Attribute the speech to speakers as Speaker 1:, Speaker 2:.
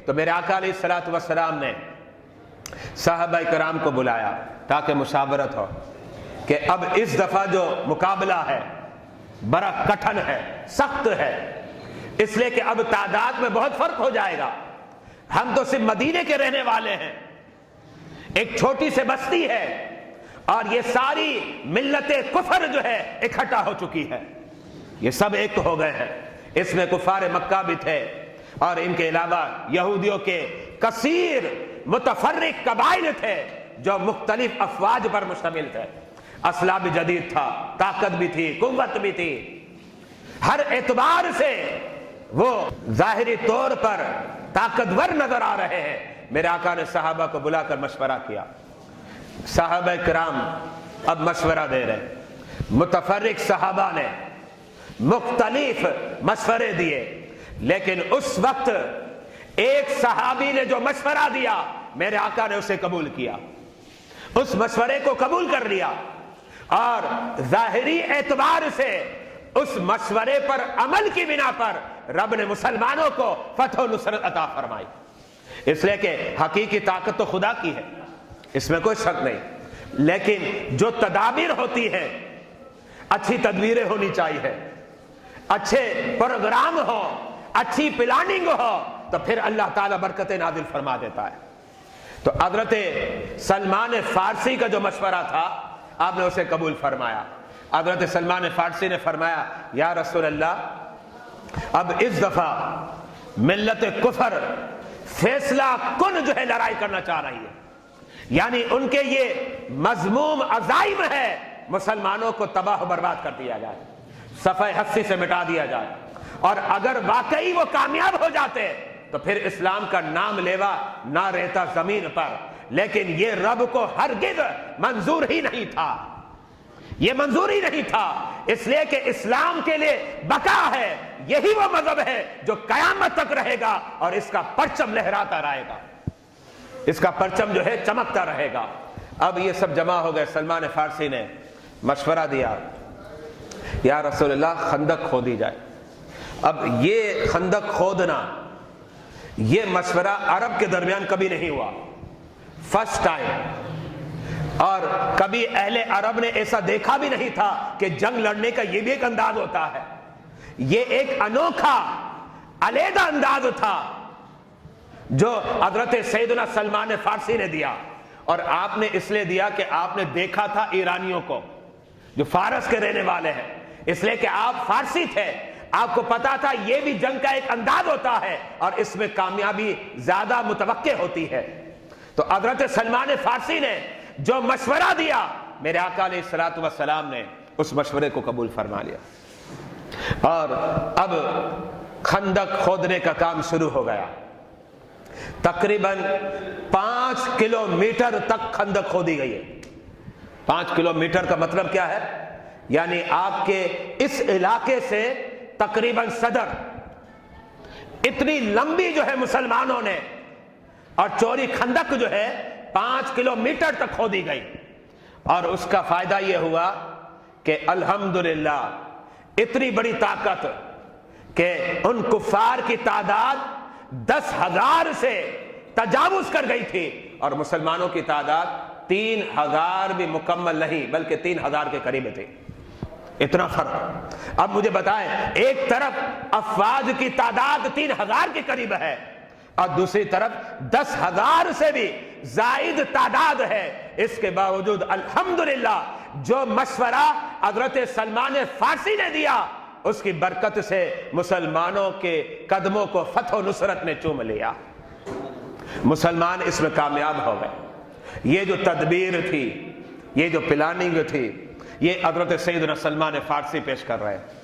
Speaker 1: تو میرے آقا علیہ الصلوۃ والسلام نے صحابہ کرام کو بلایا تاکہ مشاورت ہو کہ اب اس دفعہ جو مقابلہ ہے بڑا کٹھن ہے، سخت ہے، اس لیے کہ اب تعداد میں بہت فرق ہو جائے گا۔ ہم تو صرف مدینے کے رہنے والے ہیں، ایک چھوٹی سے بستی ہے، اور یہ ساری ملت کفر جو ہے اکٹھا ہو چکی ہے، یہ سب ایک ہو گئے ہیں۔ اس میں کفار مکہ بھی تھے، اور ان کے علاوہ یہودیوں کے کثیر متفرق قبائل تھے جو مختلف افواج پر مشتمل تھے۔ اسلحہ بھی جدید تھا، طاقت بھی تھی، قوت بھی تھی، ہر اعتبار سے وہ ظاہری طور پر طاقتور نظر آ رہے ہیں۔ میرے آقا نے صحابہ کو بلا کر مشورہ کیا، صحابہ کرام اب مشورہ دے رہے، متفرق صحابہ نے مختلف مشورے دیے، لیکن اس وقت ایک صحابی نے جو مشورہ دیا میرے آقا نے اسے قبول کیا، اس مشورے کو قبول کر لیا، اور ظاہری اعتبار سے اس مشورے پر عمل کی بنا پر رب نے مسلمانوں کو فتح و نصرت عطا فرمائی۔ اس لیے کہ حقیقی طاقت تو خدا کی ہے، اس میں کوئی شک نہیں، لیکن جو تدابیر ہوتی ہے، اچھی تدبیریں ہونی چاہیے، اچھے پروگرام ہو، اچھی پلاننگ ہو، تو پھر اللہ تعالیٰ برکت نازل فرما دیتا ہے۔ تو حضرت سلمان فارسی کا جو مشورہ تھا آپ نے اسے قبول فرمایا۔ حضرت سلمان فارسی نے فرمایا یا رسول اللہ، اب اس دفعہ ملت کفر فیصلہ کن جو ہے لڑائی کرنا چاہ رہی ہے، یعنی ان کے یہ مذموم عزائم ہے مسلمانوں کو تباہ و برباد کر دیا جائے، صفحہ ہستی سے مٹا دیا جائے، اور اگر واقعی وہ کامیاب ہو جاتے تو پھر اسلام کا نام لیوا نہ رہتا زمین پر۔ لیکن یہ رب کو ہرگز منظور ہی نہیں تھا، یہ منظور ہی نہیں تھا، اس لیے کہ اسلام کے لیے بقا ہے، یہی وہ مذہب ہے جو قیامت تک رہے گا، اور اس کا پرچم لہراتا رہے گا، اس کا پرچم جو ہے چمکتا رہے گا۔ اب یہ سب جمع ہو گئے، سلمان فارسی نے مشورہ دیا یا رسول اللہ خندق کھودی جائے۔ اب یہ خندق کھودنا، یہ مشورہ عرب کے درمیان کبھی نہیں ہوا، فرسٹ ٹائم، اور کبھی اہل عرب نے ایسا دیکھا بھی نہیں تھا کہ جنگ لڑنے کا یہ بھی ایک انداز ہوتا ہے۔ یہ ایک انوکھا علیحدہ انداز تھا جو حضرت سیدنا سلمان فارسی نے دیا، اور آپ نے اس لیے دیا کہ آپ نے دیکھا تھا ایرانیوں کو جو فارس کے رہنے والے ہیں، اس لیے کہ آپ فارسی تھے، آپ کو پتا تھا یہ بھی جنگ کا ایک انداز ہوتا ہے اور اس میں کامیابی زیادہ متوقع ہوتی ہے۔ تو حضرت سلمان فارسی نے جو مشورہ دیا میرے آقا علیہ الصلوۃ والسلام نے اس مشورے کو قبول فرما لیا، اور اب خندق کھودنے کا کام شروع ہو گیا۔ تقریباً 5 کلومیٹر تک خندق کھودی گئی ہے۔ 5 کلومیٹر کا مطلب کیا ہے؟ یعنی آپ کے اس علاقے سے تقریباً صدر، اتنی لمبی جو ہے مسلمانوں نے اور چوری خندق جو ہے 5 کلومیٹر تک کھودی گئی، اور اس کا فائدہ یہ ہوا کہ الحمدللہ اتنی بڑی طاقت کہ ان کفار کی تعداد 10,000 سے تجاوز کر گئی تھی، اور مسلمانوں کی تعداد 3,000 بھی مکمل نہیں بلکہ 3,000 کے قریب تھی۔ اتنا فرق۔ اب مجھے بتائیں، ایک طرف افواج کی تعداد 3,000 کے قریب ہے، اور دوسری طرف 10,000 سے بھی زائد تعداد ہے، اس کے باوجود الحمدللہ جو مشورہ حضرت سلمان فارسی نے دیا اس کی برکت سے مسلمانوں کے قدموں کو فتح و نصرت نے چوم لیا، مسلمان اس میں کامیاب ہو گئے۔ یہ جو تدبیر تھی، یہ جو پلاننگ تھی، یہ حضرت سیدنا سلمان فارسی پیش کر رہے ہیں۔